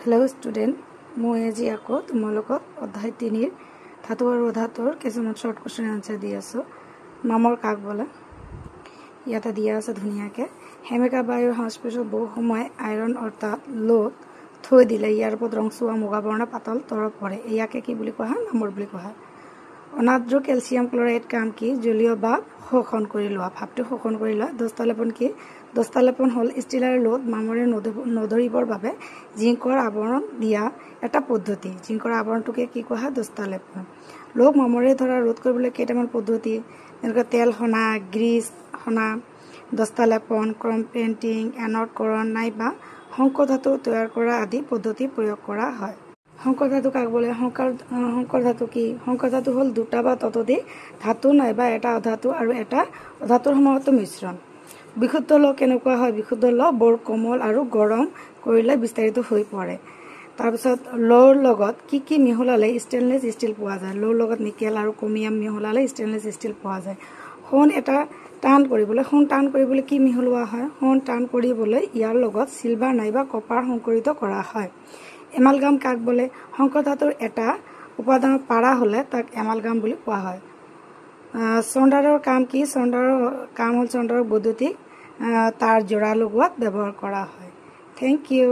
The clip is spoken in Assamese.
हेलो स्टूडेंट मैं आज आको तुम अध्याय 3 धातु और अधातुर किछुमान शर्ट क्वेश्चन आंसर दी आसो माমৰ কাক बोले इते दिया आछे धुनियाके हेमेका बायुर संस्पर्शत बहु समय आयरन अर्थात लोड थई दिले यार ओपৰত रंगसुआ मुगा बर्णा पातल तरफ पड़े याके कि बुली कोৱা হয় माমৰ बुली कोৱা হয় अनाद्र कैल्शियम क्लोराइड काम की जलीय भाव शोषण कर लोৱা भावটো शोषण कर লোৱা দস্তালেপন কি দস্তালেপন হল স্টিলাৰ লোড মামৰে নধৰিবৰ বাবে জিংকৰ আৱৰণ দিয়া এটা পদ্ধতি জিংকৰ আৱৰণটোকে কি কোৱা হয় দস্তালেপন লোক মামৰে ধৰা ৰোধ কৰিবলৈ কেইটামান পদ্ধতি যেনেকৈ তেল হনা গ্ৰীজ হনা দস্তালেপন ক্ৰম পেইন্টিং এনডকৰণ নাইবা শংকৰ ধাতু তৈয়াৰ কৰা আদি পদ্ধতি প্ৰয়োগ কৰা হয় শংকৰ ধাতু কাক বলে শংকৰ ধাতু কি শংকৰ ধাতু হল দুটা বা ততোধিক ধাতু নাইবা এটা অধাতু আৰু এটা অধাতুৰ সমাগত মিশ্ৰণ বিশুদ্ধ ল কেনেকুৱা হয় বিশুদ্ধ ল বৰ কোমল আৰু গৰম কৰিলে বিস্তাৰিত হৈ পৰে তাৰ পিছত লৰ লগত কি মিহলালে ষ্টেইনলেছ ষ্টিল পোৱা যায় লৰ লগত নিকেল আৰু ক্ৰোমিয়াম মিহলালে ষ্টেইনলেছ ষ্টিল পোৱা যায় সোণ এটা টান কৰিবলৈ কি মিহলোৱা হয় সোণ টান কৰিবলৈ ইয়াৰ লগত সিলভাৰ নাইবা কপাৰ সংকৰিত কৰা হয় এমালগাম কাক বলে শংকৰ ধাতুৰ এটা উপাদান পাৰা হলে তাক এমালগাম বুলি কোৱা হয় চন্দাৰৰ কাম কি চন্দাৰৰ কাম হল চন্দাৰৰ বৈদ্যুতিক তাৰ জোৰা লগোৱাত ব্যৱহাৰ কৰা হয় থ্যাংক ইউ